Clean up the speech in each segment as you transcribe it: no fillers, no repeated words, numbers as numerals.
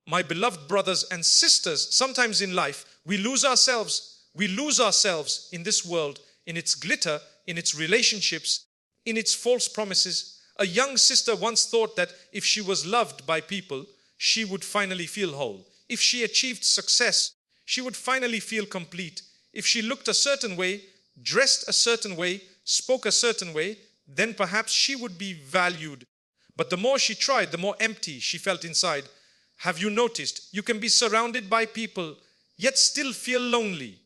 My beloved brothers and sisters, sometimes in life, we lose ourselves. We lose ourselves in this world, in its glitter, in its relationships, in its false promises. A young sister once thought that if she was loved by people, she would finally feel whole. If she achieved success, she would finally feel complete. If she looked a certain way, dressed a certain way, spoke a certain way, then perhaps she would be valued. But the more she tried, the more empty she felt inside. Have you noticed? You can be surrounded by people, yet still feel lonely.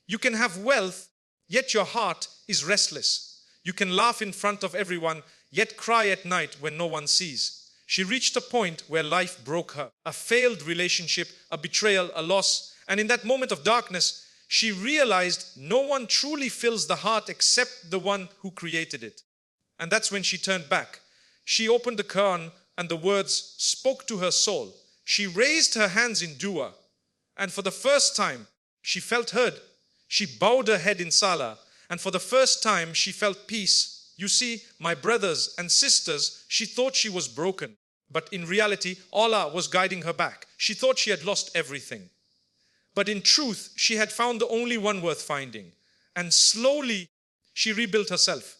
You can have wealth, yet your heart is restless. You can laugh in front of everyone, yet cry at night when no one sees. She reached a point where life broke her. A failed relationship, a betrayal, a loss. And in that moment of darkness, she realized no one truly fills the heart except the one who created it. And that's when she turned back. She opened the Quran and the words spoke to her soul. She raised her hands in dua. And for the first time, she felt heard. She bowed her head in salah. And for the first time, she felt peace. You see, my brothers and sisters, she thought she was broken. But in reality, Allah was guiding her back. She thought she had lost everything. But in truth, she had found the only one worth finding. And slowly, she rebuilt herself.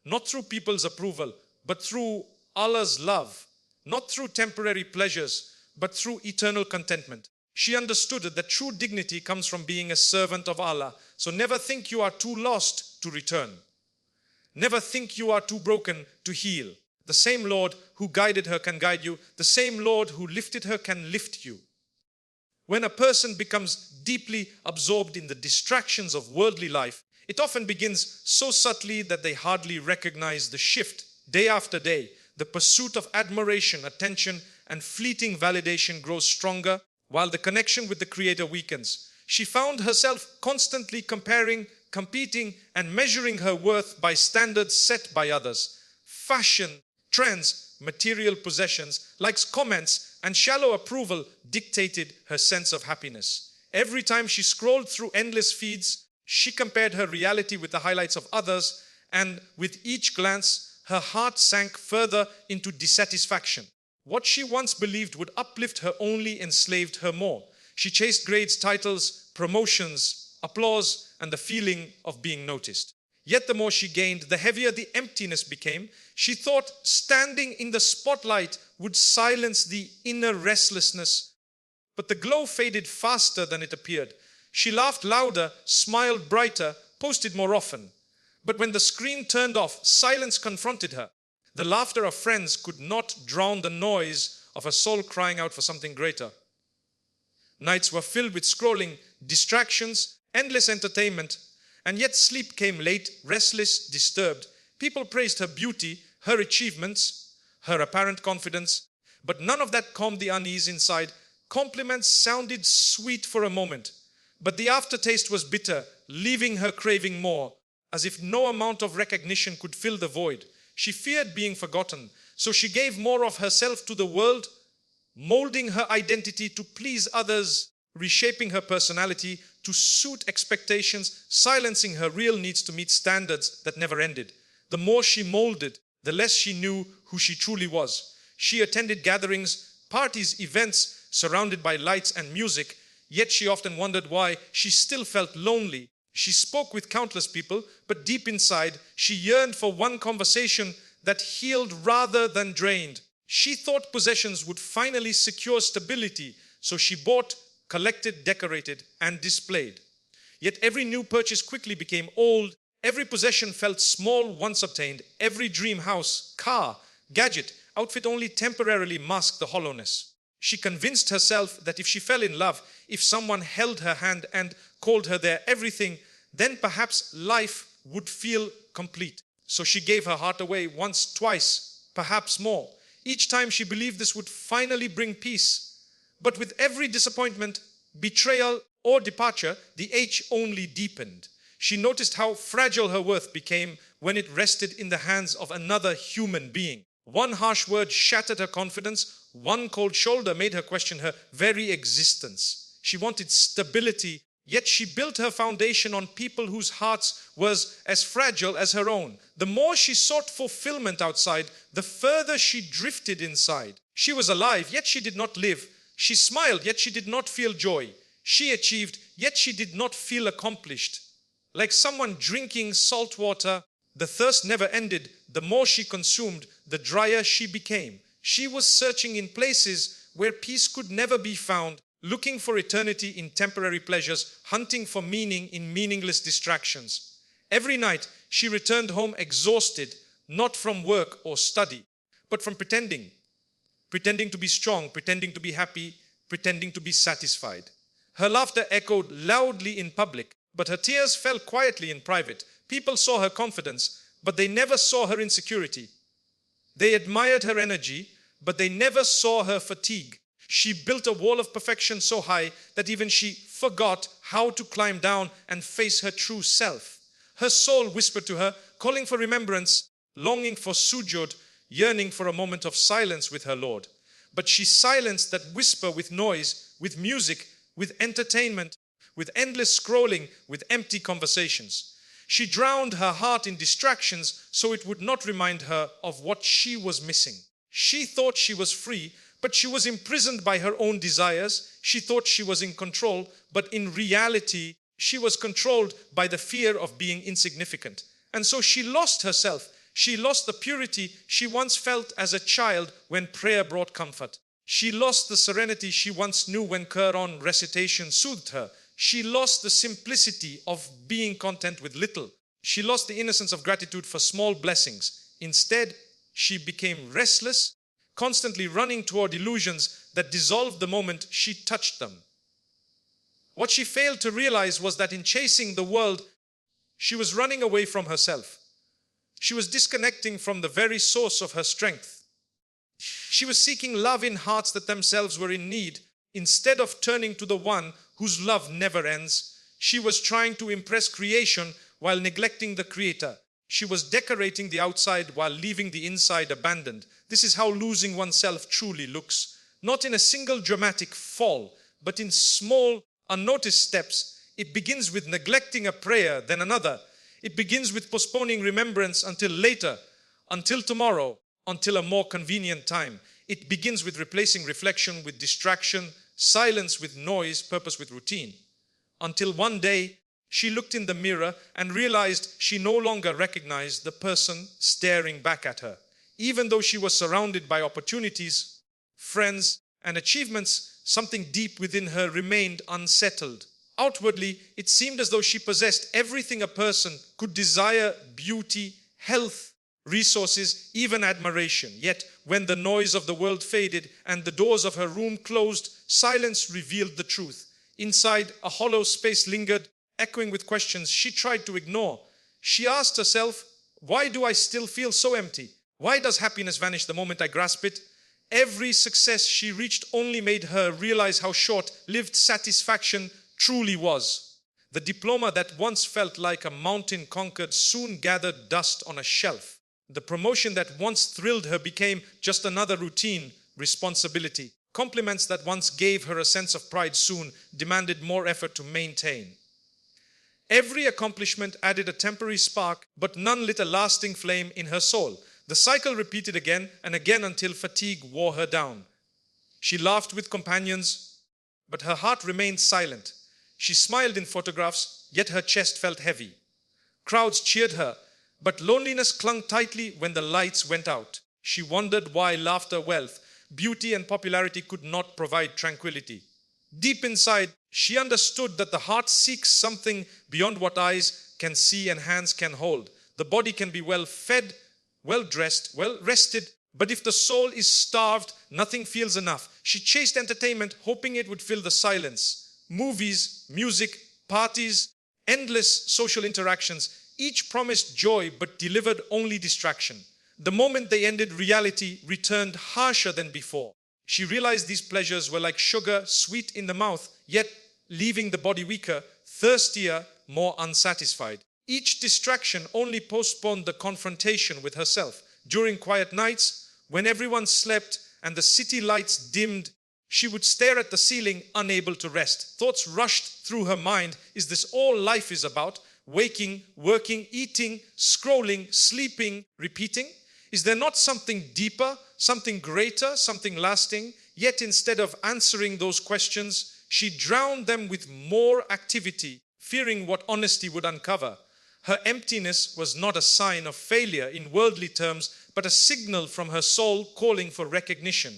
Not through people's approval, but through Allah's love. Not through temporary pleasures, but through eternal contentment. She understood that true dignity comes from being a servant of Allah. So never think you are too lost to return. Never think you are too broken to heal. The same Lord who guided her can guide you. The same Lord who lifted her can lift you. When a person becomes deeply absorbed in the distractions of worldly life, it often begins so subtly that they hardly recognize the shift. Day after day, the pursuit of admiration, attention, and fleeting validation grows stronger, while the connection with the Creator weakens. She found herself constantly comparing, competing, and measuring her worth by standards set by others. Fashion, trends, material possessions, likes, comments, and shallow approval dictated her sense of happiness. Every time she scrolled through endless feeds, she compared her reality with the highlights of others, and with each glance, her heart sank further into dissatisfaction. What she once believed would uplift her only enslaved her more. She chased grades, titles, promotions, applause, and the feeling of being noticed. Yet the more she gained, the heavier the emptiness became. She thought standing in the spotlight would silence the inner restlessness. But the glow faded faster than it appeared. She laughed louder, smiled brighter, posted more often. But when the screen turned off, silence confronted her. The laughter of friends could not drown the noise of her soul crying out for something greater. Nights were filled with scrolling, distractions, endless entertainment, and yet sleep came late, restless, disturbed. People praised her beauty, her achievements, her apparent confidence, but none of that calmed the unease inside. Compliments sounded sweet for a moment, but the aftertaste was bitter, leaving her craving more, as if no amount of recognition could fill the void. She feared being forgotten, so she gave more of herself to the world, molding her identity to please others, reshaping her personality to suit expectations, silencing her real needs to meet standards that never ended. The more she molded, the less she knew who she truly was. She attended gatherings, parties, events, surrounded by lights and music, yet she often wondered why she still felt lonely. She spoke with countless people, but deep inside, she yearned for one conversation that healed rather than drained. She thought possessions would finally secure stability, so she bought, collected, decorated, and displayed. Yet every new purchase quickly became old. Every possession felt small once obtained. Every dream house, car, gadget, outfit only temporarily masked the hollowness. She convinced herself that if she fell in love, if someone held her hand and called her their everything, then perhaps life would feel complete. So she gave her heart away once, twice, perhaps more. Each time she believed this would finally bring peace. But with every disappointment, betrayal, or departure, the H only deepened. She noticed how fragile her worth became when it rested in the hands of another human being. One harsh word shattered her confidence. One cold shoulder made her question her very existence. She wanted stability, yet she built her foundation on people whose hearts was as fragile as her own. The more she sought fulfillment outside, the further she drifted inside. She was alive, yet she did not live. She smiled, yet she did not feel joy. She achieved, yet she did not feel accomplished. Like someone drinking salt water, the thirst never ended. The more she consumed, the drier she became. She was searching in places where peace could never be found, looking for eternity in temporary pleasures, hunting for meaning in meaningless distractions. Every night, she returned home exhausted, not from work or study, but from pretending to be strong, pretending to be happy, pretending to be satisfied. Her laughter echoed loudly in public, but her tears fell quietly in private. People saw her confidence, but they never saw her insecurity. They admired her energy, but they never saw her fatigue. She built a wall of perfection so high that even she forgot how to climb down and face her true self. Her soul whispered to her, calling for remembrance, longing for sujood, yearning for a moment of silence with her Lord. But she silenced that whisper with noise, with music, with entertainment, with endless scrolling, with empty conversations. She drowned her heart in distractions so it would not remind her of what she was missing. She thought she was free, but she was imprisoned by her own desires. She thought she was in control, but in reality, she was controlled by the fear of being insignificant. And so she lost herself. She lost the purity she once felt as a child when prayer brought comfort. She lost the serenity she once knew when Quran recitation soothed her. She lost the simplicity of being content with little. She lost the innocence of gratitude for small blessings. Instead, she became restless, constantly running toward illusions that dissolved the moment she touched them. What she failed to realize was that in chasing the world, she was running away from herself. She was disconnecting from the very source of her strength. She was seeking love in hearts that themselves were in need. Instead of turning to the one whose love never ends, she was trying to impress creation while neglecting the Creator. She was decorating the outside while leaving the inside abandoned. This is how losing oneself truly looks. Not in a single dramatic fall, but in small, unnoticed steps. It begins with neglecting a prayer, then another. It begins with postponing remembrance until later, until tomorrow, until a more convenient time. It begins with replacing reflection with distraction, silence with noise, purpose with routine. Until one day, she looked in the mirror and realized she no longer recognized the person staring back at her. Even though she was surrounded by opportunities, friends, and achievements, something deep within her remained unsettled. Outwardly, it seemed as though she possessed everything a person could desire: beauty, health, resources, even admiration. Yet, when the noise of the world faded and the doors of her room closed, silence revealed the truth. Inside, a hollow space lingered, echoing with questions she tried to ignore. She asked herself, why do I still feel so empty? Why does happiness vanish the moment I grasp it? Every success she reached only made her realize how short-lived satisfaction truly was. The diploma that once felt like a mountain conquered soon gathered dust on a shelf. The promotion that once thrilled her became just another routine responsibility. Compliments that once gave her a sense of pride soon demanded more effort to maintain. Every accomplishment added a temporary spark, but none lit a lasting flame in her soul. The cycle repeated again and again until fatigue wore her down. She laughed with companions, but her heart remained silent. She smiled in photographs, yet her chest felt heavy. Crowds cheered her, but loneliness clung tightly when the lights went out. She wondered why laughter, wealth, beauty, and popularity could not provide tranquility. Deep inside, she understood that the heart seeks something beyond what eyes can see and hands can hold. The body can be well fed, well dressed, well rested, but if the soul is starved, nothing feels enough. She chased entertainment, hoping it would fill the silence. Movies, music, parties, endless social interactions, each promised joy but delivered only distraction. The moment they ended, reality returned harsher than before. She realized these pleasures were like sugar, sweet in the mouth, yet leaving the body weaker, thirstier, more unsatisfied. Each distraction only postponed the confrontation with herself. During quiet nights, when everyone slept and the city lights dimmed, she would stare at the ceiling, unable to rest. Thoughts rushed through her mind. Is this all life is about? Waking, working, eating, scrolling, sleeping, repeating? Is there not something deeper, something greater, something lasting? Yet instead of answering those questions, she drowned them with more activity, fearing what honesty would uncover. Her emptiness was not a sign of failure in worldly terms, but a signal from her soul calling for recognition.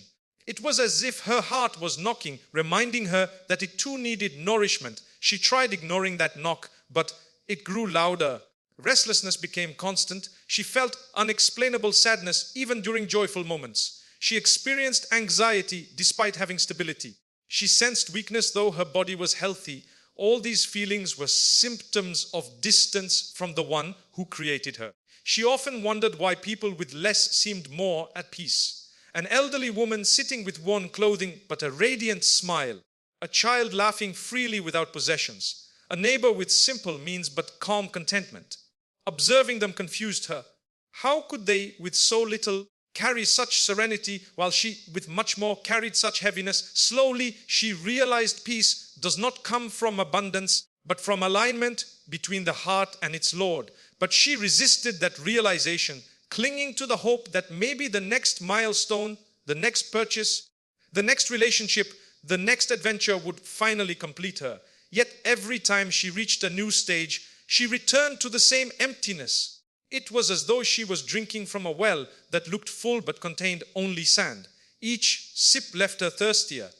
It was as if her heart was knocking, reminding her that it too needed nourishment. She tried ignoring that knock, but it grew louder. Restlessness became constant. She felt unexplainable sadness even during joyful moments. She experienced anxiety despite having stability. She sensed weakness though her body was healthy. All these feelings were symptoms of distance from the one who created her. She often wondered why people with less seemed more at peace. An elderly woman sitting with worn clothing but a radiant smile. A child laughing freely without possessions. A neighbor with simple means but calm contentment. Observing them confused her. How could they, with so little, carry such serenity while she, with much more, carried such heaviness? Slowly, she realized peace does not come from abundance, but from alignment between the heart and its Lord. But she resisted that realization, clinging to the hope that maybe the next milestone, the next purchase, the next relationship, the next adventure would finally complete her. Yet every time she reached a new stage, she returned to the same emptiness. It was as though she was drinking from a well that looked full but contained only sand. Each sip left her thirstier.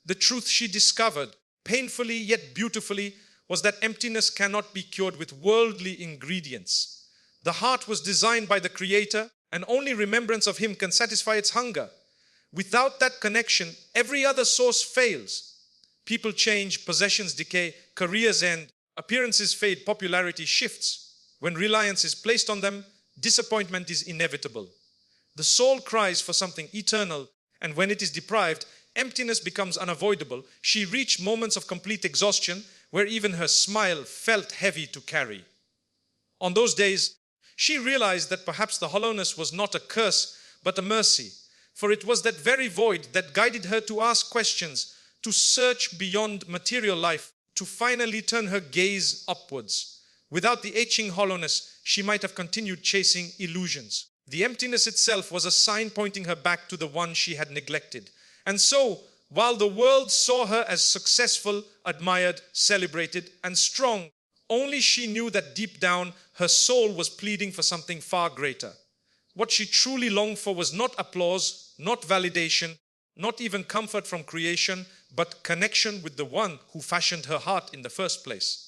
The truth she discovered, painfully yet beautifully, was that emptiness cannot be cured with worldly ingredients. The heart was designed by the Creator, and only remembrance of Him can satisfy its hunger. Without that connection, every other source fails. People change, possessions decay, careers end, appearances fade, popularity shifts. When reliance is placed on them, disappointment is inevitable. The soul cries for something eternal, and when it is deprived, emptiness becomes unavoidable. She reached moments of complete exhaustion where even her smile felt heavy to carry. On those days, she realized that perhaps the hollowness was not a curse, but a mercy. For it was that very void that guided her to ask questions, to search beyond material life, to finally turn her gaze upwards. Without the aching hollowness, she might have continued chasing illusions. The emptiness itself was a sign pointing her back to the one she had neglected. And so, while the world saw her as successful, admired, celebrated, and strong, only she knew that deep down her soul was pleading for something far greater. What she truly longed for was not applause, not validation, not even comfort from creation, but connection with the one who fashioned her heart in the first place.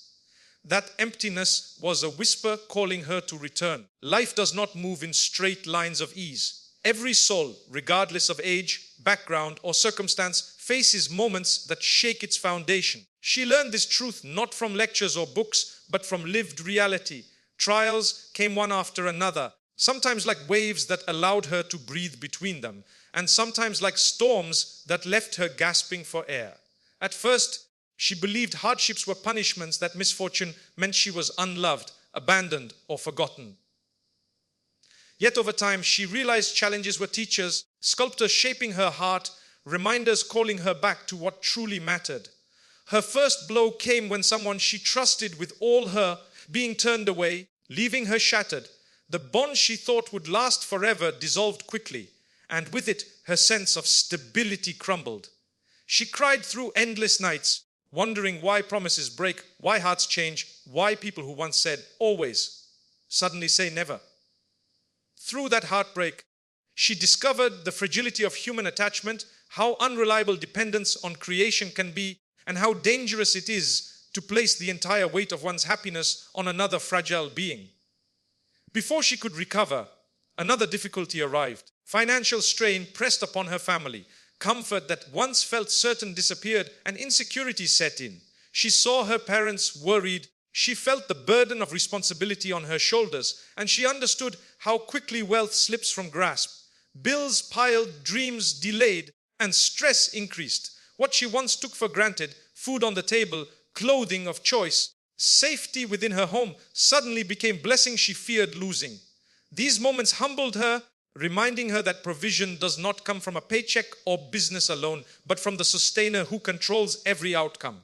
That emptiness was a whisper calling her to return. Life does not move in straight lines of ease. Every soul, regardless of age, background, or circumstance, faces moments that shake its foundation. She learned this truth not from lectures or books, but from lived reality. Trials came one after another, sometimes like waves that allowed her to breathe between them, and sometimes like storms that left her gasping for air. At first, she believed hardships were punishments, that misfortune meant she was unloved, abandoned, or forgotten. Yet over time, she realized challenges were teachers, sculptors shaping her heart, reminders calling her back to what truly mattered. Her first blow came when someone she trusted with all her being turned away, leaving her shattered. The bond she thought would last forever dissolved quickly, and with it, her sense of stability crumbled. She cried through endless nights, wondering why promises break, why hearts change, why people who once said always suddenly say never. Through that heartbreak, she discovered the fragility of human attachment, how unreliable dependence on creation can be, and how dangerous it is to place the entire weight of one's happiness on another fragile being. Before she could recover, another difficulty arrived. Financial strain pressed upon her family. Comfort that once felt certain disappeared, and insecurity set in. She saw her parents worried. She felt the burden of responsibility on her shoulders, and she understood how quickly wealth slips from grasp. Bills piled, dreams delayed, and stress increased. What she once took for granted, food on the table, clothing of choice, safety within her home, suddenly became blessings she feared losing. These moments humbled her, reminding her that provision does not come from a paycheck or business alone, but from the sustainer who controls every outcome.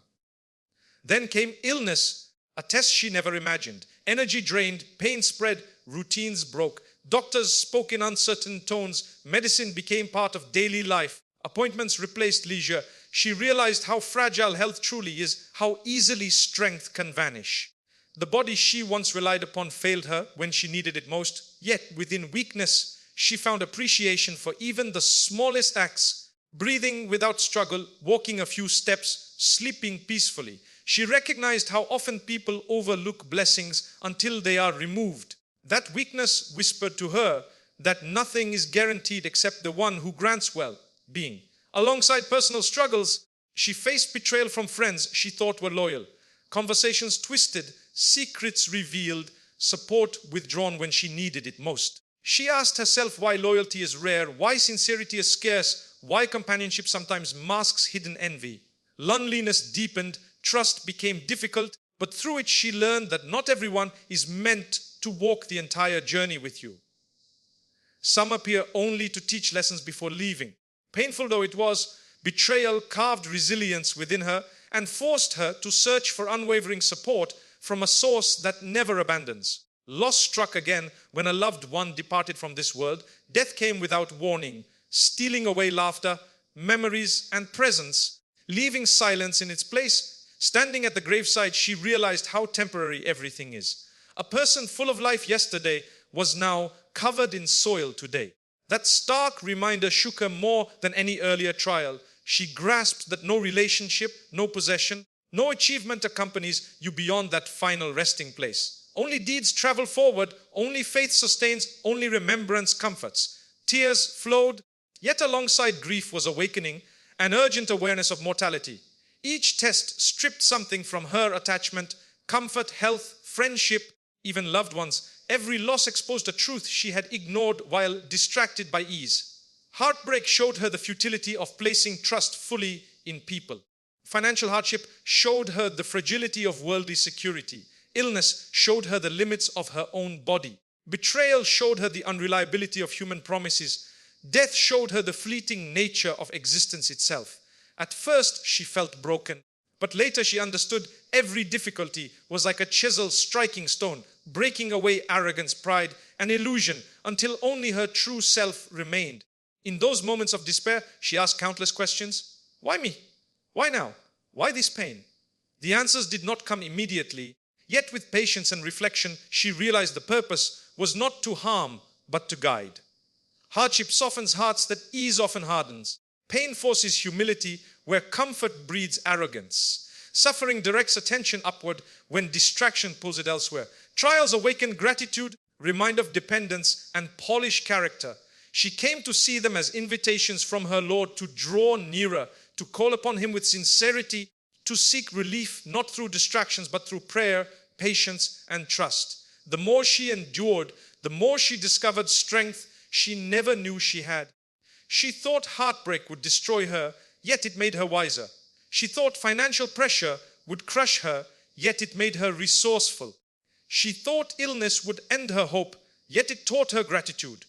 Then came illness, a test she never imagined. Energy drained, pain spread, routines broke. Doctors spoke in uncertain tones. Medicine became part of daily life. Appointments replaced leisure. She realized how fragile health truly is, how easily strength can vanish. The body she once relied upon failed her when she needed it most, yet within weakness, she found appreciation for even the smallest acts, breathing without struggle, walking a few steps, sleeping peacefully. She recognized how often people overlook blessings until they are removed. That weakness whispered to her that nothing is guaranteed except the one who grants well-being. Alongside personal struggles, she faced betrayal from friends she thought were loyal, conversations twisted, secrets revealed, support withdrawn when she needed it most. She asked herself why loyalty is rare, why sincerity is scarce, why companionship sometimes masks hidden envy. Loneliness deepened, trust became difficult, but through it she learned that not everyone is meant to walk the entire journey with you. Some appear only to teach lessons before leaving. Painful though it was, betrayal carved resilience within her and forced her to search for unwavering support from a source that never abandons. Loss struck again when a loved one departed from this world. Death came without warning, stealing away laughter, memories, and presence, leaving silence in its place. Standing at the graveside, she realized how temporary everything is. A person full of life yesterday was now covered in soil today. That stark reminder shook her more than any earlier trial. She grasped that no relationship, no possession, no achievement accompanies you beyond that final resting place. Only deeds travel forward, only faith sustains, only remembrance comforts. Tears flowed, yet alongside grief was awakening, an urgent awareness of mortality. Each test stripped something from her attachment, comfort, health, friendship, even loved ones. Every loss exposed a truth she had ignored while distracted by ease. Heartbreak showed her the futility of placing trust fully in people. Financial hardship showed her the fragility of worldly security. Illness showed her the limits of her own body. Betrayal showed her the unreliability of human promises. Death showed her the fleeting nature of existence itself. At first, she felt broken, but later she understood every difficulty was like a chisel striking stone, breaking away arrogance, pride, and illusion until only her true self remained. In those moments of despair, she asked countless questions. Why me? Why now? Why this pain? The answers did not come immediately. Yet with patience and reflection, she realized the purpose was not to harm, but to guide. Hardship softens hearts that ease often hardens. Pain forces humility where comfort breeds arrogance. Suffering directs attention upward when distraction pulls it elsewhere. Trials awaken gratitude, remind of dependence, and polish character. She came to see them as invitations from her Lord to draw nearer, to call upon Him with sincerity, to seek relief not through distractions but through prayer, patience, and trust. The more she endured, the more she discovered strength she never knew she had. She thought heartbreak would destroy her, yet it made her wiser. She thought financial pressure would crush her, yet it made her resourceful. She thought illness would end her hope, yet it taught her gratitude.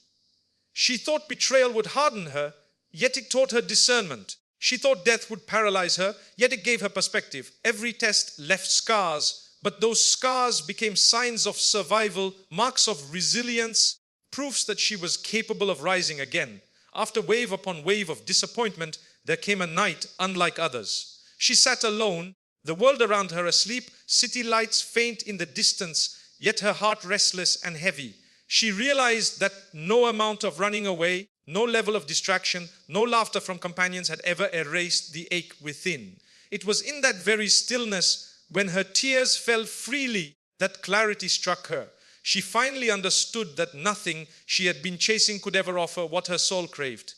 She thought betrayal would harden her, yet it taught her discernment. She thought death would paralyze her, yet it gave her perspective. Every test left scars, but those scars became signs of survival, marks of resilience, proofs that she was capable of rising again. After wave upon wave of disappointment, there came a night unlike others. She sat alone, the world around her asleep, city lights faint in the distance, yet her heart restless and heavy. She realized that no amount of running away, no level of distraction, no laughter from companions had ever erased the ache within. It was in that very stillness, when her tears fell freely, that clarity struck her. She finally understood that nothing she had been chasing could ever offer what her soul craved.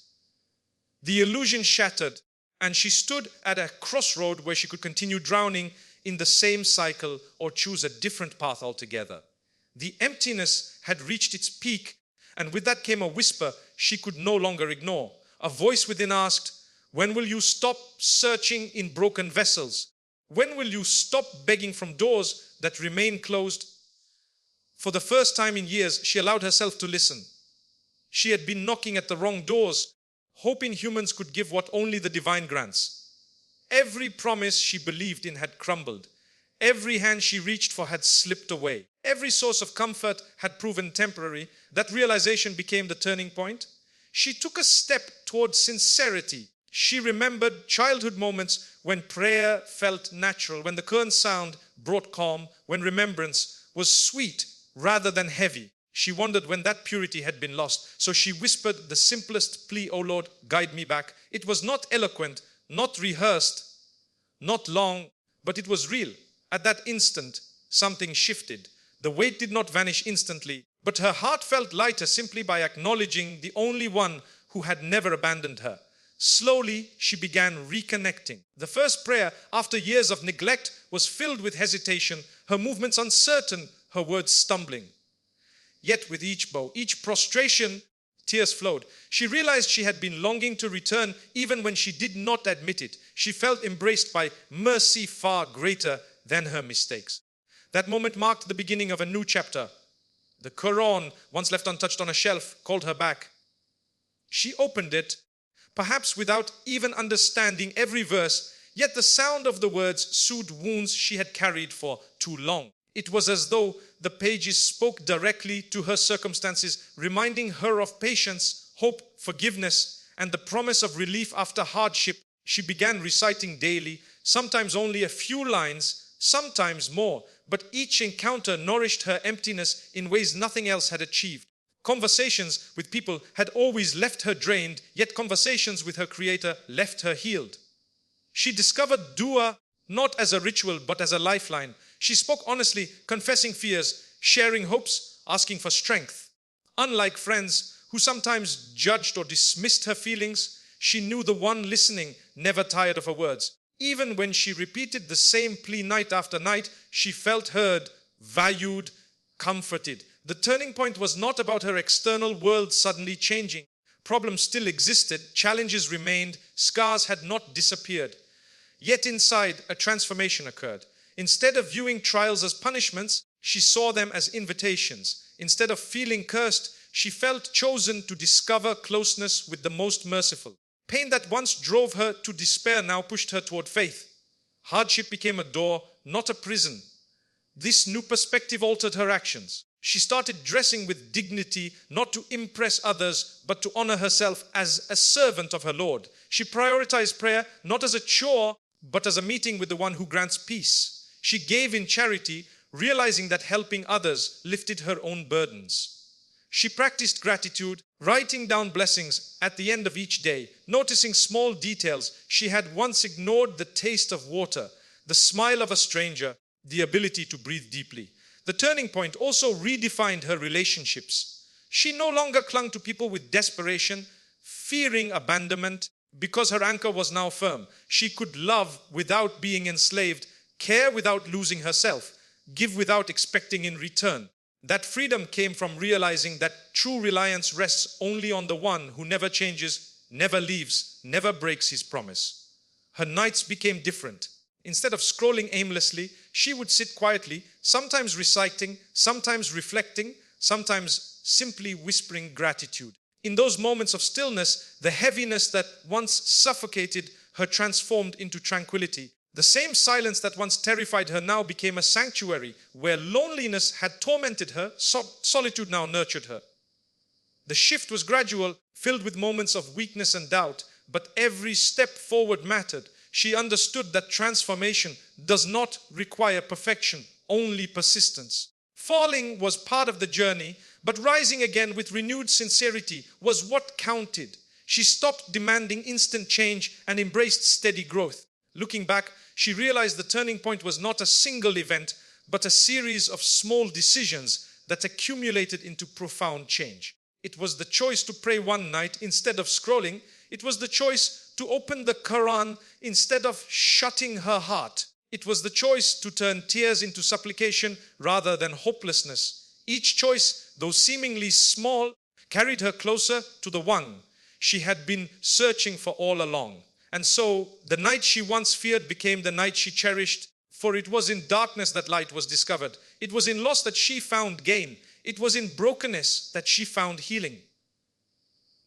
The illusion shattered, and she stood at a crossroad where she could continue drowning in the same cycle or choose a different path altogether. The emptiness had reached its peak, and with that came a whisper she could no longer ignore. A voice within asked, "When will you stop searching in broken vessels? When will you stop begging from doors that remain closed?" For the first time in years, she allowed herself to listen. She had been knocking at the wrong doors, hoping humans could give what only the divine grants. Every promise she believed in had crumbled. Every hand she reached for had slipped away. Every source of comfort had proven temporary. That realization became the turning point. She took a step towards sincerity. She remembered childhood moments when prayer felt natural, when the Quran sound brought calm, when remembrance was sweet rather than heavy. She wondered when that purity had been lost. So she whispered the simplest plea, "O Lord, guide me back." It was not eloquent, not rehearsed, not long, but it was real. At that instant, something shifted. The weight did not vanish instantly, but her heart felt lighter simply by acknowledging the only one who had never abandoned her. Slowly, she began reconnecting. The first prayer, after years of neglect, was filled with hesitation, her movements uncertain, her words stumbling. Yet with each bow, each prostration, tears flowed. She realized she had been longing to return even when she did not admit it. She felt embraced by mercy far greater than her mistakes. That moment marked the beginning of a new chapter. The Quran, once left untouched on a shelf, called her back. She opened it, perhaps without even understanding every verse, yet the sound of the words soothed wounds she had carried for too long. It was as though the pages spoke directly to her circumstances, reminding her of patience, hope, forgiveness, and the promise of relief after hardship. She began reciting daily, sometimes only a few lines, sometimes more, but each encounter nourished her emptiness in ways nothing else had achieved. Conversations with people had always left her drained, yet conversations with her Creator left her healed. She discovered dua not as a ritual but as a lifeline. She spoke honestly, confessing fears, sharing hopes, asking for strength. Unlike friends who sometimes judged or dismissed her feelings, she knew the one listening never tired of her words. Even when she repeated the same plea night after night, she felt heard, valued, comforted. The turning point was not about her external world suddenly changing. Problems still existed, challenges remained, scars had not disappeared. Yet inside, a transformation occurred. Instead of viewing trials as punishments, she saw them as invitations. Instead of feeling cursed, she felt chosen to discover closeness with the most merciful. Pain that once drove her to despair now pushed her toward faith. Hardship became a door, not a prison. This new perspective altered her actions. She started dressing with dignity, not to impress others, but to honor herself as a servant of her Lord. She prioritized prayer not as a chore, but as a meeting with the one who grants peace. She gave in charity, realizing that helping others lifted her own burdens. She practiced gratitude, writing down blessings at the end of each day, noticing small details. She had once ignored the taste of water, the smile of a stranger, the ability to breathe deeply. The turning point also redefined her relationships. She no longer clung to people with desperation, fearing abandonment, because her anchor was now firm. She could love without being enslaved, care without losing herself, give without expecting in return. That freedom came from realizing that true reliance rests only on the one who never changes, never leaves, never breaks his promise. Her nights became different. Instead of scrolling aimlessly, she would sit quietly, sometimes reciting, sometimes reflecting, sometimes simply whispering gratitude. In those moments of stillness, the heaviness that once suffocated her transformed into tranquility. The same silence that once terrified her now became a sanctuary. Where loneliness had tormented her, solitude now nurtured her. The shift was gradual, filled with moments of weakness and doubt, but every step forward mattered. She understood that transformation does not require perfection, only persistence. Falling was part of the journey, but rising again with renewed sincerity was what counted. She stopped demanding instant change and embraced steady growth. Looking back, she realized the turning point was not a single event, but a series of small decisions that accumulated into profound change. It was the choice to pray one night instead of scrolling. It was the choice to open the Quran instead of shutting her heart. It was the choice to turn tears into supplication rather than hopelessness. Each choice, though seemingly small, carried her closer to the one she had been searching for all along. And so, the night she once feared became the night she cherished, for it was in darkness that light was discovered. It was in loss that she found gain. It was in brokenness that she found healing.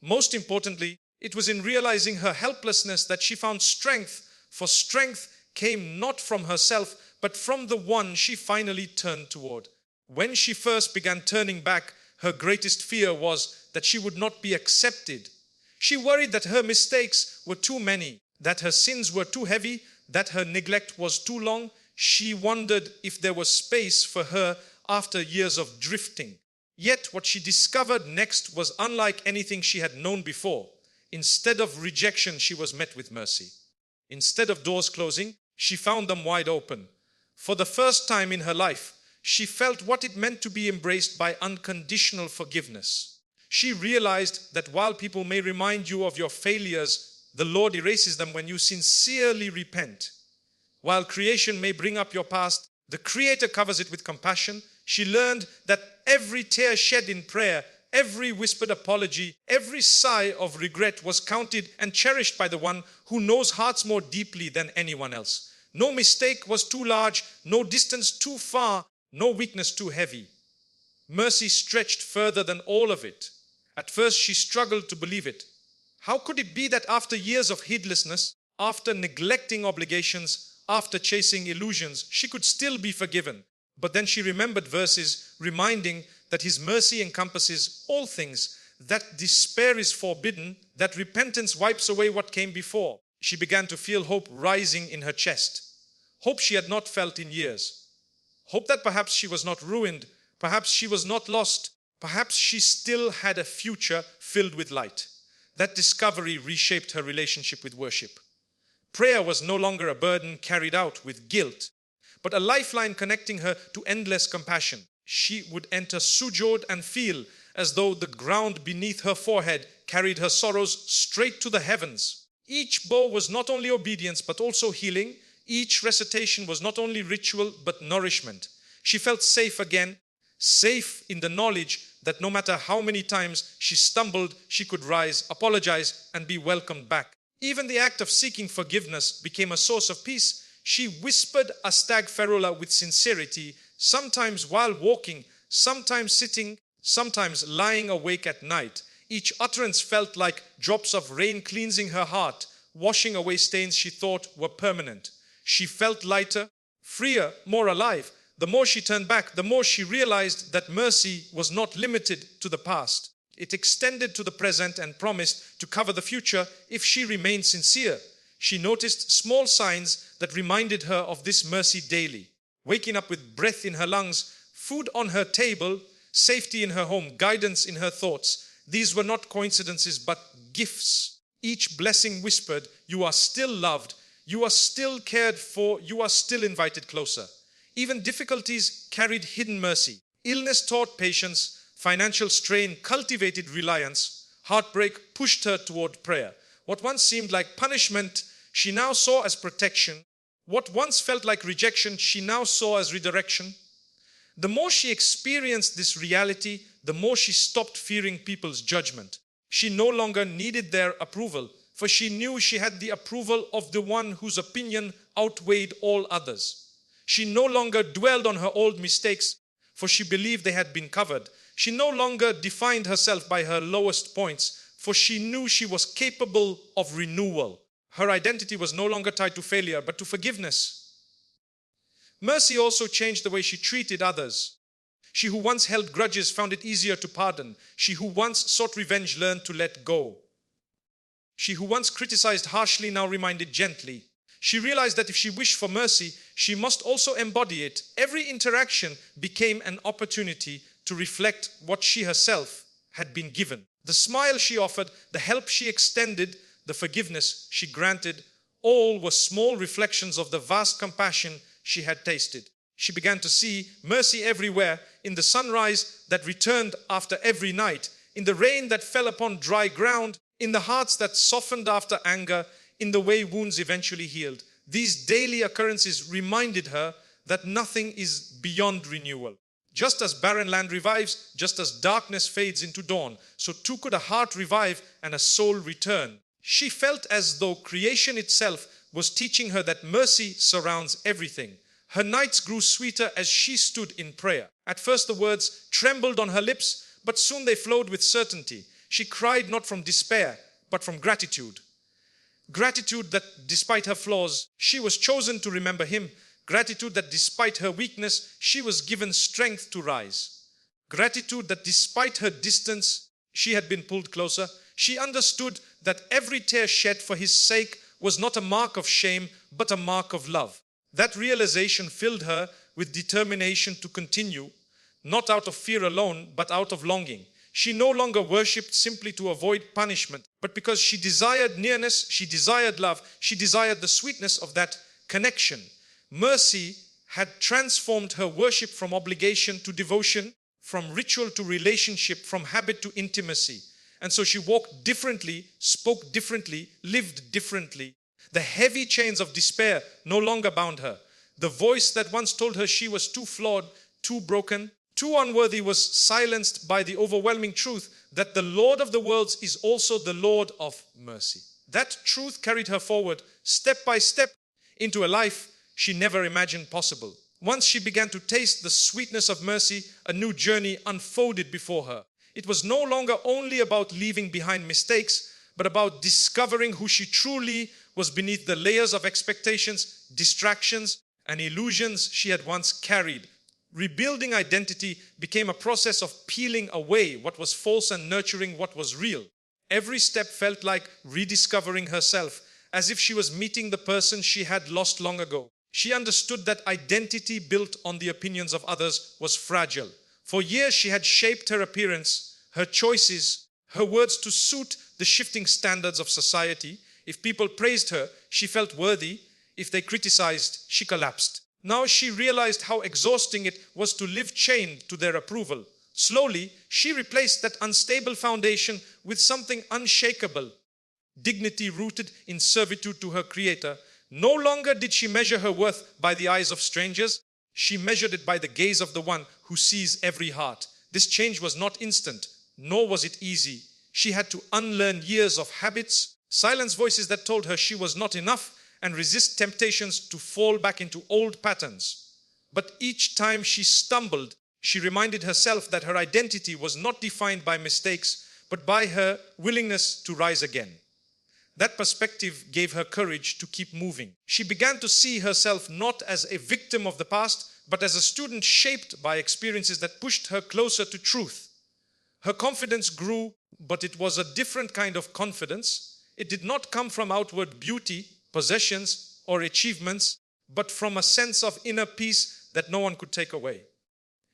Most importantly, it was in realizing her helplessness that she found strength, for strength came not from herself, but from the one she finally turned toward. When she first began turning back, her greatest fear was that she would not be accepted. She worried that her mistakes were too many, that her sins were too heavy, that her neglect was too long. She wondered if there was space for her after years of drifting. Yet what she discovered next was unlike anything she had known before. Instead of rejection, she was met with mercy. Instead of doors closing, she found them wide open. For the first time in her life, she felt what it meant to be embraced by unconditional forgiveness. She realized that while people may remind you of your failures, the Lord erases them when you sincerely repent. While creation may bring up your past, the Creator covers it with compassion. She learned that every tear shed in prayer, every whispered apology, every sigh of regret was counted and cherished by the one who knows hearts more deeply than anyone else. No mistake was too large, no distance too far, no weakness too heavy. Mercy stretched further than all of it. At first she struggled to believe it. How could it be that after years of heedlessness, after neglecting obligations, after chasing illusions, she could still be forgiven? But then she remembered verses reminding that His mercy encompasses all things, that despair is forbidden, that repentance wipes away what came before. She began to feel hope rising in her chest. Hope she had not felt in years. Hope that perhaps she was not ruined, perhaps she was not lost, perhaps she still had a future filled with light. That discovery reshaped her relationship with worship. Prayer was no longer a burden carried out with guilt, but a lifeline connecting her to endless compassion. She would enter sujood and feel as though the ground beneath her forehead carried her sorrows straight to the heavens. Each bow was not only obedience but also healing. Each recitation was not only ritual but nourishment. She felt safe again, safe in the knowledge that no matter how many times she stumbled, she could rise, apologize, and be welcomed back. Even the act of seeking forgiveness became a source of peace. She whispered astaghfirullah with sincerity, sometimes while walking, sometimes sitting, sometimes lying awake at night. Each utterance felt like drops of rain cleansing her heart, washing away stains she thought were permanent. She felt lighter, freer, more alive. The more she turned back, the more she realized that mercy was not limited to the past. It extended to the present and promised to cover the future if she remained sincere. She noticed small signs that reminded her of this mercy daily. Waking up with breath in her lungs, food on her table, safety in her home, guidance in her thoughts. These were not coincidences but gifts. Each blessing whispered, you are still loved, you are still cared for, you are still invited closer. Even difficulties carried hidden mercy. Illness taught patience, financial strain cultivated reliance, heartbreak pushed her toward prayer. What once seemed like punishment, she now saw as protection. What once felt like rejection, she now saw as redirection. The more she experienced this reality, the more she stopped fearing people's judgment. She no longer needed their approval, for she knew she had the approval of the one whose opinion outweighed all others. She no longer dwelled on her old mistakes, for she believed they had been covered. She no longer defined herself by her lowest points, for she knew she was capable of renewal. Her identity was no longer tied to failure, but to forgiveness. Mercy also changed the way she treated others. She who once held grudges found it easier to pardon. She who once sought revenge learned to let go. She who once criticized harshly now reminded gently. She realized that if she wished for mercy, she must also embody it. Every interaction became an opportunity to reflect what she herself had been given. The smile she offered, the help she extended, the forgiveness she granted, all were small reflections of the vast compassion she had tasted. She began to see mercy everywhere, in the sunrise that returned after every night, in the rain that fell upon dry ground, in the hearts that softened after anger, in the way wounds eventually healed. These daily occurrences reminded her that nothing is beyond renewal. Just as barren land revives, just as darkness fades into dawn, so too could a heart revive and a soul return. She felt as though creation itself was teaching her that mercy surrounds everything. Her nights grew sweeter as she stood in prayer. At first the words trembled on her lips, but soon they flowed with certainty. She cried not from despair, but from gratitude. Gratitude that despite her flaws, she was chosen to remember Him. Gratitude that despite her weakness, she was given strength to rise. Gratitude that despite her distance, she had been pulled closer. She understood that every tear shed for his sake was not a mark of shame, but a mark of love. That realization filled her with determination to continue, not out of fear alone, but out of longing. She no longer worshipped simply to avoid punishment, but because she desired nearness, she desired love, she desired the sweetness of that connection. Mercy had transformed her worship from obligation to devotion, from ritual to relationship, from habit to intimacy. And so she walked differently, spoke differently, lived differently. The heavy chains of despair no longer bound her. The voice that once told her she was too flawed, too broken, too unworthy was silenced by the overwhelming truth that the Lord of the worlds is also the Lord of mercy. That truth carried her forward, step by step, into a life she never imagined possible. Once she began to taste the sweetness of mercy, a new journey unfolded before her. It was no longer only about leaving behind mistakes, but about discovering who she truly was beneath the layers of expectations, distractions, and illusions she had once carried. Rebuilding identity became a process of peeling away what was false and nurturing what was real. Every step felt like rediscovering herself, as if she was meeting the person she had lost long ago. She understood that identity built on the opinions of others was fragile. For years she had shaped her appearance, her choices, her words to suit the shifting standards of society. If people praised her, she felt worthy. If they criticized, she collapsed. Now she realized how exhausting it was to live chained to their approval. Slowly, she replaced that unstable foundation with something unshakable, dignity rooted in servitude to her Creator. No longer did she measure her worth by the eyes of strangers. She measured it by the gaze of the one who sees every heart. This change was not instant, nor was it easy. She had to unlearn years of habits, silence voices that told her she was not enough, and resist temptations to fall back into old patterns. But each time she stumbled, she reminded herself that her identity was not defined by mistakes, but by her willingness to rise again. That perspective gave her courage to keep moving. She began to see herself not as a victim of the past, but as a student shaped by experiences that pushed her closer to truth. Her confidence grew, but it was a different kind of confidence. It did not come from outward beauty, possessions, or achievements, but from a sense of inner peace that no one could take away.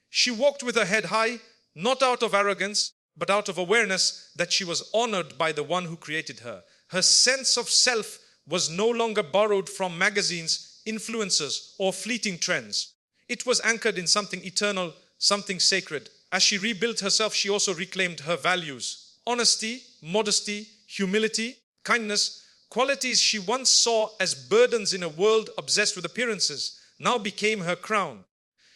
She walked with her head high, not out of arrogance, but out of awareness that she was honored by the one who created her. Her sense of self was no longer borrowed from magazines, influencers, or fleeting trends. It was anchored in something eternal, something sacred. As she rebuilt herself, she also reclaimed her values. Honesty, modesty, humility, kindness, qualities she once saw as burdens in a world obsessed with appearances, now became her crown.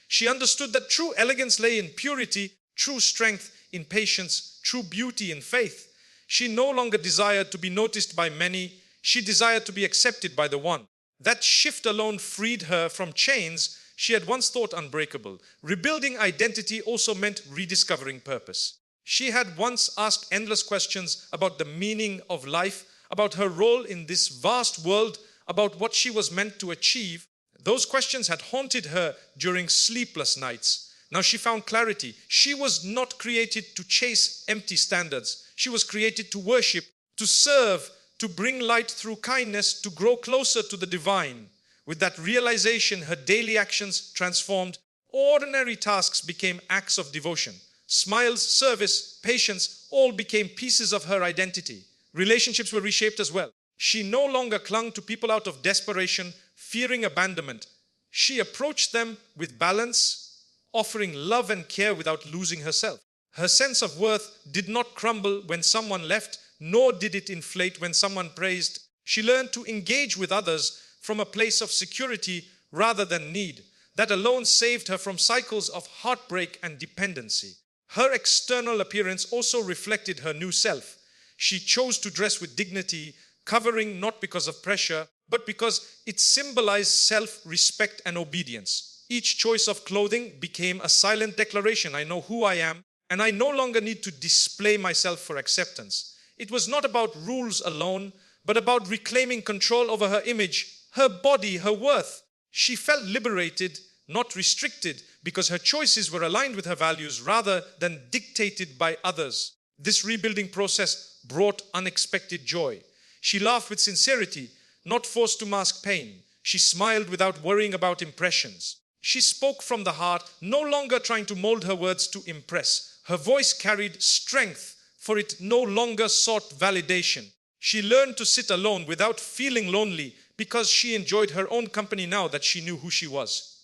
She understood that true elegance lay in purity, true strength in patience, true beauty in faith. She no longer desired to be noticed by many. She desired to be accepted by the one. That shift alone freed her from chains she had once thought unbreakable. Rebuilding identity also meant rediscovering purpose. She had once asked endless questions about the meaning of life, about her role in this vast world, about what she was meant to achieve. Those questions had haunted her during sleepless nights. Now she found clarity. She was not created to chase empty standards. She was created to worship, to serve, to bring light through kindness, to grow closer to the divine. With that realization, her daily actions transformed. Ordinary tasks became acts of devotion. Smiles, service, patience, all became pieces of her identity. Relationships were reshaped as well. She no longer clung to people out of desperation, fearing abandonment. She approached them with balance, offering love and care without losing herself. Her sense of worth did not crumble when someone left, nor did it inflate when someone praised. She learned to engage with others from a place of security rather than need. That alone saved her from cycles of heartbreak and dependency. Her external appearance also reflected her new self. She chose to dress with dignity, covering not because of pressure, but because it symbolized self-respect and obedience. Each choice of clothing became a silent declaration. I know who I am, and I no longer need to display myself for acceptance. It was not about rules alone, but about reclaiming control over her image, her body, her worth. She felt liberated, not restricted, because her choices were aligned with her values rather than dictated by others. This rebuilding process brought unexpected joy. She laughed with sincerity, not forced to mask pain. She smiled without worrying about impressions. She spoke from the heart, no longer trying to mold her words to impress. Her voice carried strength, for it no longer sought validation. She learned to sit alone without feeling lonely because she enjoyed her own company now that she knew who she was.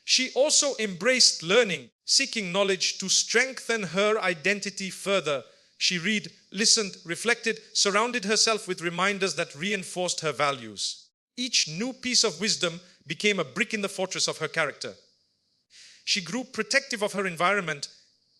She also embraced learning, seeking knowledge to strengthen her identity further. She read, listened, reflected, surrounded herself with reminders that reinforced her values. Each new piece of wisdom became a brick in the fortress of her character. She grew protective of her environment,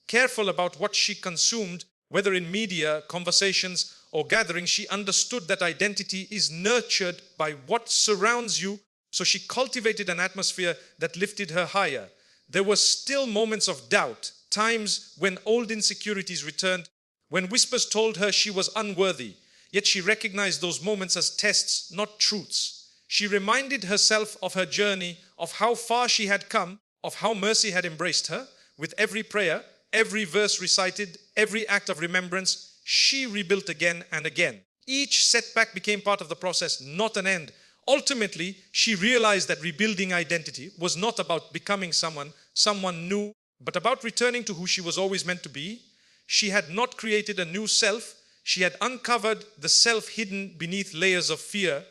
careful about what she consumed, whether in media, conversations, or gatherings. She understood that identity is nurtured by what surrounds you, so she cultivated an atmosphere that lifted her higher. There were still moments of doubt, times when old insecurities returned, when whispers told her she was unworthy, yet she recognized those moments as tests, not truths. She reminded herself of her journey, of how far she had come, of how mercy had embraced her. With every prayer, every verse recited, every act of remembrance, she rebuilt again and again. Each setback became part of the process, not an end. Ultimately, she realized that rebuilding identity was not about becoming someone new, but about returning to who she was always meant to be. She had not created a new self. She had uncovered the self hidden beneath layers of fear,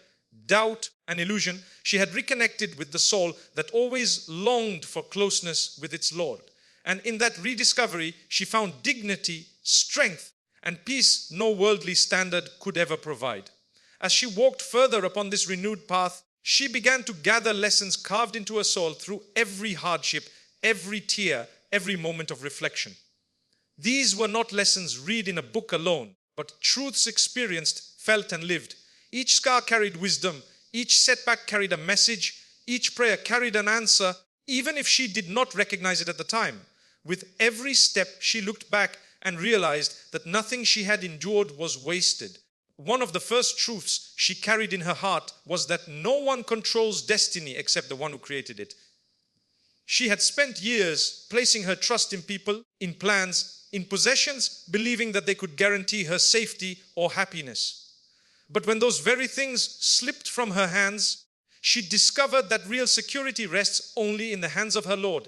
doubt, and illusion. She had reconnected with the soul that always longed for closeness with its Lord. And in that rediscovery, she found dignity, strength, and peace no worldly standard could ever provide. As she walked further upon this renewed path, she began to gather lessons carved into her soul through every hardship, every tear, every moment of reflection. These were not lessons read in a book alone, but truths experienced, felt, and lived. Each scar carried wisdom, each setback carried a message, each prayer carried an answer, even if she did not recognize it at the time. With every step, she looked back and realized that nothing she had endured was wasted. One of the first truths she carried in her heart was that no one controls destiny except the one who created it. She had spent years placing her trust in people, in plans, in possessions, believing that they could guarantee her safety or happiness. But when those very things slipped from her hands, she discovered that real security rests only in the hands of her Lord.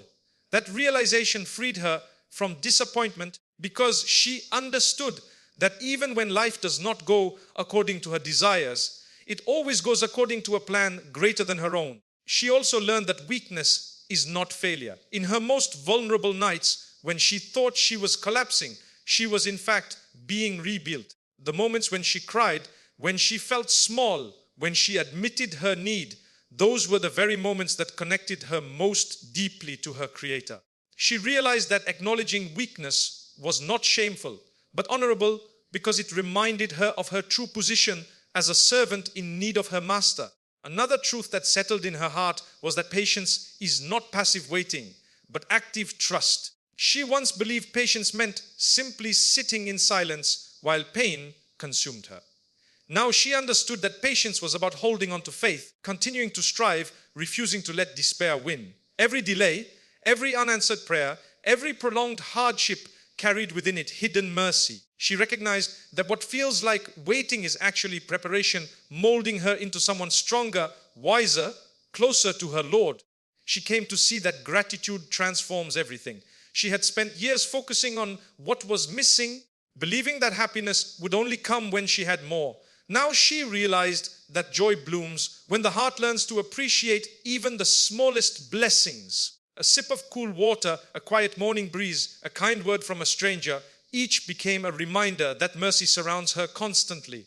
That realization freed her from disappointment because she understood that even when life does not go according to her desires, it always goes according to a plan greater than her own. She also learned that weakness is not failure. In her most vulnerable nights, when she thought she was collapsing, she was in fact being rebuilt. The moments when she cried, when she felt small, when she admitted her need, those were the very moments that connected her most deeply to her Creator. She realized that acknowledging weakness was not shameful, but honorable, because it reminded her of her true position as a servant in need of her master. Another truth that settled in her heart was that patience is not passive waiting, but active trust. She once believed patience meant simply sitting in silence while pain consumed her. Now she understood that patience was about holding on to faith, continuing to strive, refusing to let despair win. Every delay, every unanswered prayer, every prolonged hardship carried within it hidden mercy. She recognized that what feels like waiting is actually preparation, molding her into someone stronger, wiser, closer to her Lord. She came to see that gratitude transforms everything. She had spent years focusing on what was missing, believing that happiness would only come when she had more. Now she realized that joy blooms when the heart learns to appreciate even the smallest blessings. A sip of cool water, a quiet morning breeze, a kind word from a stranger, each became a reminder that mercy surrounds her constantly.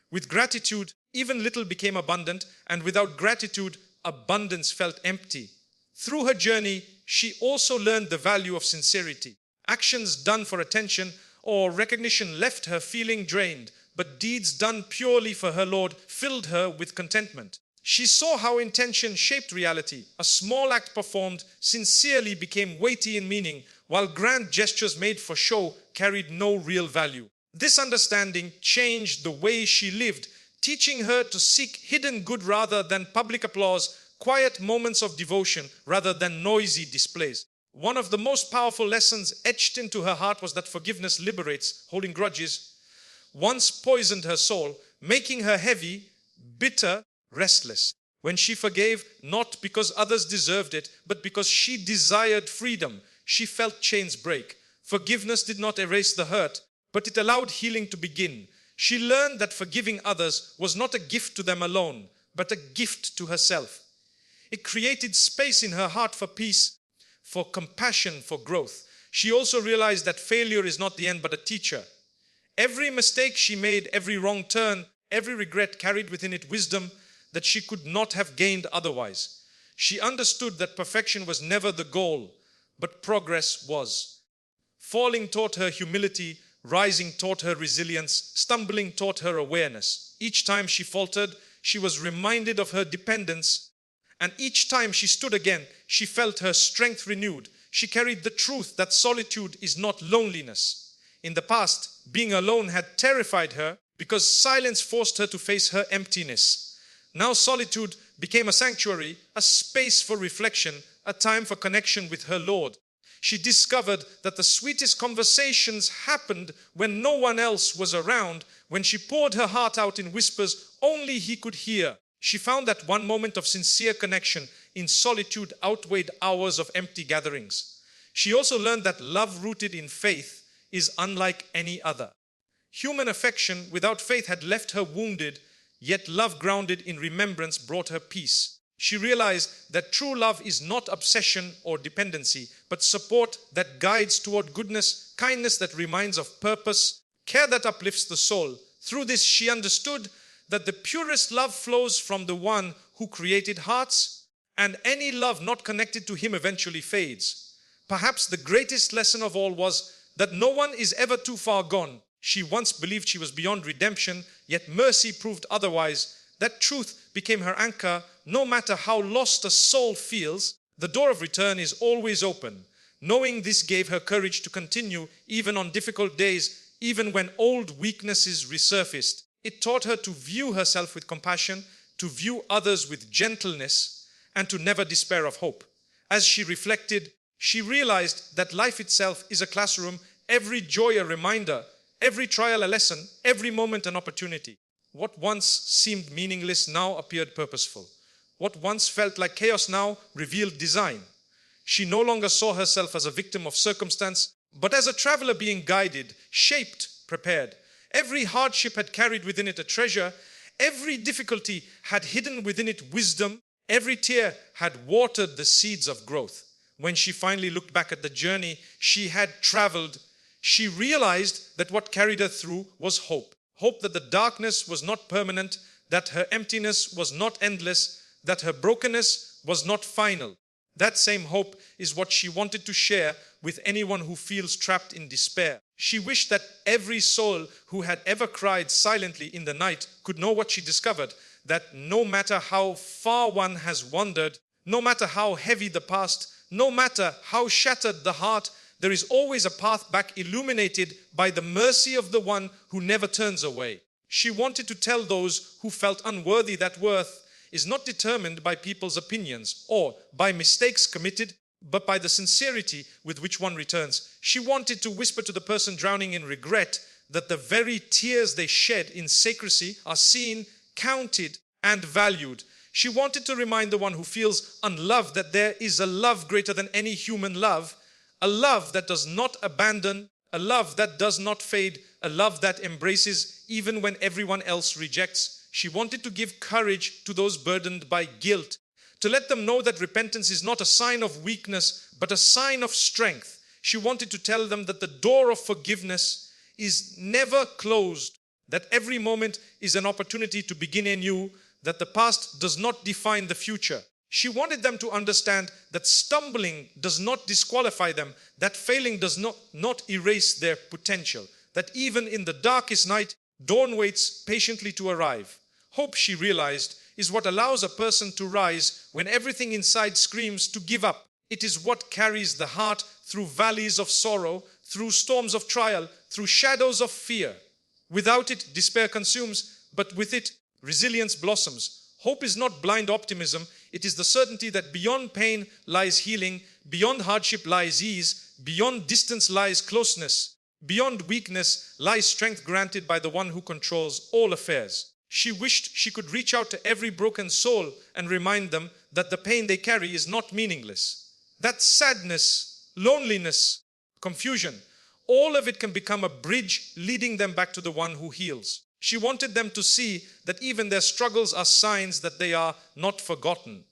With gratitude, even little became abundant, and without gratitude, abundance felt empty. Through her journey, she also learned the value of sincerity. Actions done for attention or recognition left her feeling drained, but deeds done purely for her Lord filled her with contentment. She saw how intention shaped reality. A small act performed sincerely became weighty in meaning, while grand gestures made for show carried no real value. This understanding changed the way she lived, teaching her to seek hidden good rather than public applause, quiet moments of devotion rather than noisy displays. One of the most powerful lessons etched into her heart was that forgiveness liberates. Holding grudges once poisoned her soul, making her heavy, bitter, restless. When she forgave, not because others deserved it, but because she desired freedom, she felt chains break. Forgiveness did not erase the hurt, but it allowed healing to begin. She learned that forgiving others was not a gift to them alone, but a gift to herself. It created space in her heart for peace, for compassion, for growth. She also realized that failure is not the end, but a teacher. Every mistake she made, every wrong turn, every regret carried within it wisdom that she could not have gained otherwise. She understood that perfection was never the goal, but progress was. Falling taught her humility, rising taught her resilience, stumbling taught her awareness. Each time she faltered, she was reminded of her dependence, and each time she stood again, she felt her strength renewed. She carried the truth that solitude is not loneliness. In the past, being alone had terrified her because silence forced her to face her emptiness. Now solitude became a sanctuary, a space for reflection, a time for connection with her Lord. She discovered that the sweetest conversations happened when no one else was around, when she poured her heart out in whispers only he could hear. She found that one moment of sincere connection in solitude outweighed hours of empty gatherings. She also learned that love rooted in faith is unlike any other. Human affection without faith had left her wounded, yet love grounded in remembrance brought her peace. She realized that true love is not obsession or dependency, but support that guides toward goodness, kindness that reminds of purpose, care that uplifts the soul. Through this, she understood that the purest love flows from the one who created hearts, and any love not connected to him eventually fades. Perhaps the greatest lesson of all was that no one is ever too far gone. She once believed she was beyond redemption, yet mercy proved otherwise. That truth became her anchor. No matter how lost a soul feels, the door of return is always open. Knowing this gave her courage to continue even on difficult days, even when old weaknesses resurfaced. It taught her to view herself with compassion, to view others with gentleness, and to never despair of hope. As she reflected, she realized that life itself is a classroom, every joy a reminder, every trial a lesson, every moment an opportunity. What once seemed meaningless now appeared purposeful. What once felt like chaos now revealed design. She no longer saw herself as a victim of circumstance, but as a traveler being guided, shaped, prepared. Every hardship had carried within it a treasure. Every difficulty had hidden within it wisdom. Every tear had watered the seeds of growth. When she finally looked back at the journey she had traveled, she realized that what carried her through was hope. Hope that the darkness was not permanent, that her emptiness was not endless, that her brokenness was not final. That same hope is what she wanted to share with anyone who feels trapped in despair. She wished that every soul who had ever cried silently in the night could know what she discovered, that no matter how far one has wandered, no matter how heavy the past, no matter how shattered the heart, there is always a path back illuminated by the mercy of the one who never turns away. She wanted to tell those who felt unworthy that worth is not determined by people's opinions or by mistakes committed, but by the sincerity with which one returns. She wanted to whisper to the person drowning in regret that the very tears they shed in secrecy are seen, counted, and valued. She wanted to remind the one who feels unloved that there is a love greater than any human love, a love that does not abandon, a love that does not fade, a love that embraces even when everyone else rejects. She wanted to give courage to those burdened by guilt, to let them know that repentance is not a sign of weakness, but a sign of strength. She wanted to tell them that the door of forgiveness is never closed, that every moment is an opportunity to begin anew, that the past does not define the future. She wanted them to understand that stumbling does not disqualify them, that failing does not erase their potential, that even in the darkest night, dawn waits patiently to arrive. Hope, she realized, is what allows a person to rise when everything inside screams to give up. It is what carries the heart through valleys of sorrow, through storms of trial, through shadows of fear. Without it, despair consumes, but with it, resilience blossoms. Hope is not blind optimism. It is the certainty that beyond pain lies healing, beyond hardship lies ease, beyond distance lies closeness, beyond weakness lies strength granted by the one who controls all affairs. She wished she could reach out to every broken soul and remind them that the pain they carry is not meaningless. That sadness, loneliness, confusion, all of it can become a bridge leading them back to the one who heals. She wanted them to see that even their struggles are signs that they are not forgotten,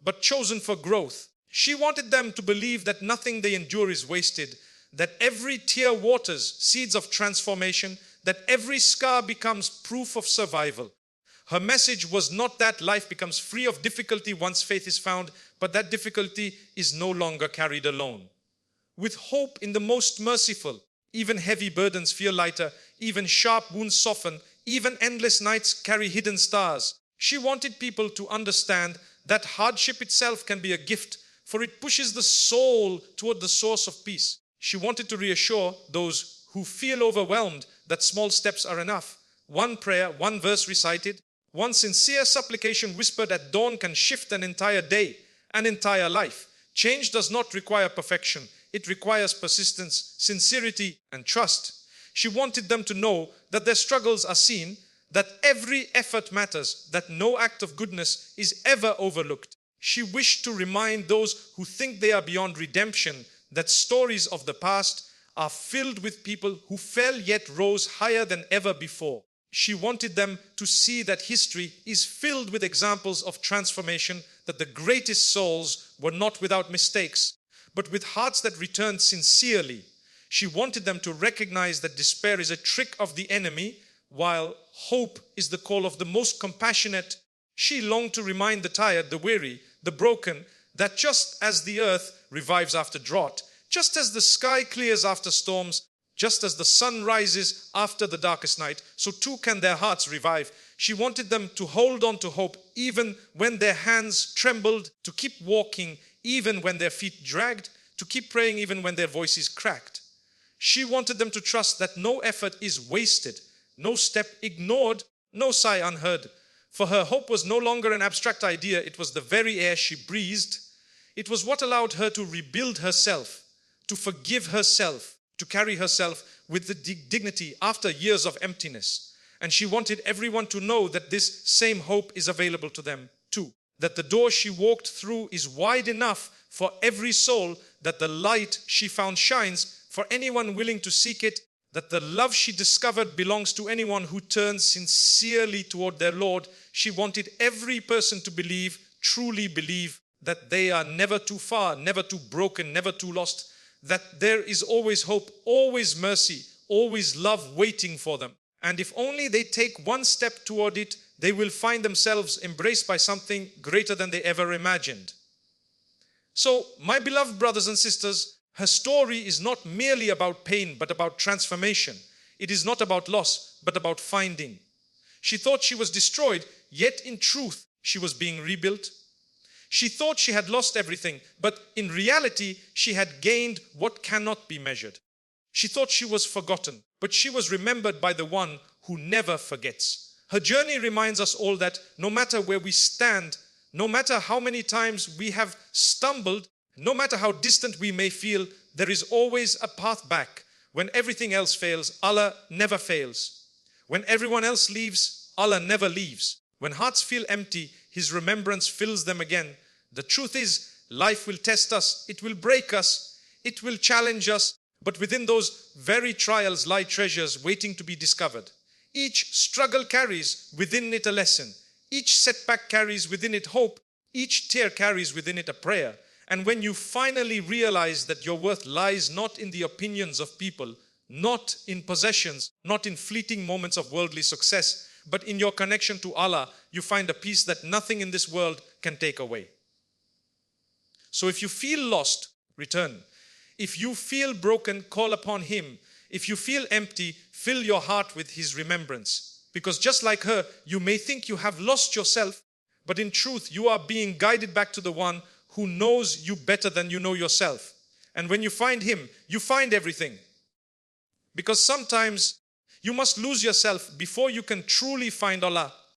but chosen for growth. She wanted them to believe that nothing they endure is wasted, that every tear waters seeds of transformation, that every scar becomes proof of survival. Her message was not that life becomes free of difficulty once faith is found, but that difficulty is no longer carried alone. With hope in the most merciful, even heavy burdens feel lighter, even sharp wounds soften, even endless nights carry hidden stars. She wanted people to understand that hardship itself can be a gift, for it pushes the soul toward the source of peace. She wanted to reassure those who feel overwhelmed that small steps are enough. One prayer, one verse recited, one sincere supplication whispered at dawn can shift an entire day, an entire life. Change does not require perfection. It requires persistence, sincerity, and trust. She wanted them to know that their struggles are seen, that every effort matters, that no act of goodness is ever overlooked. She wished to remind those who think they are beyond redemption that stories of the past are filled with people who fell yet rose higher than ever before. She wanted them to see that history is filled with examples of transformation, that the greatest souls were not without mistakes, but with hearts that returned sincerely. She wanted them to recognize that despair is a trick of the enemy, while hope is the call of the most compassionate. She longed to remind the tired, the weary, the broken, that just as the earth revives after drought, just as the sky clears after storms, just as the sun rises after the darkest night, so too can their hearts revive. She wanted them to hold on to hope even when their hands trembled, to keep walking even when their feet dragged, to keep praying even when their voices cracked. She wanted them to trust that no effort is wasted, no step ignored, no sigh unheard. For her, hope was no longer an abstract idea, it was the very air she breathed. It was what allowed her to rebuild herself, to forgive herself, to carry herself with the dignity after years of emptiness. And she wanted everyone to know that this same hope is available to them too. That the door she walked through is wide enough for every soul, that the light she found shines for anyone willing to seek it, that the love she discovered belongs to anyone who turns sincerely toward their Lord. She wanted every person to believe, truly believe, that they are never too far, never too broken, never too lost, that there is always hope, always mercy, always love waiting for them. And if only they take one step toward it, they will find themselves embraced by something greater than they ever imagined. So, my beloved brothers and sisters, her story is not merely about pain, but about transformation. It is not about loss, but about finding. She thought she was destroyed, yet in truth, she was being rebuilt. She thought she had lost everything, but in reality, she had gained what cannot be measured. She thought she was forgotten, but she was remembered by the one who never forgets. Her journey reminds us all that no matter where we stand, no matter how many times we have stumbled, no matter how distant we may feel, there is always a path back. When everything else fails, Allah never fails. When everyone else leaves, Allah never leaves. When hearts feel empty, His remembrance fills them again. The truth is, life will test us, it will break us, it will challenge us, but within those very trials lie treasures waiting to be discovered. Each struggle carries within it a lesson. Each setback carries within it hope. Each tear carries within it a prayer. And when you finally realize that your worth lies not in the opinions of people, not in possessions, not in fleeting moments of worldly success, but in your connection to Allah, you find a peace that nothing in this world can take away. So if you feel lost, return. If you feel broken, call upon Him. If you feel empty, fill your heart with His remembrance. Because just like her, you may think you have lost yourself, but in truth, you are being guided back to the one who knows you better than you know yourself. And when you find Him, you find everything. Because sometimes you must lose yourself before you can truly find Allah.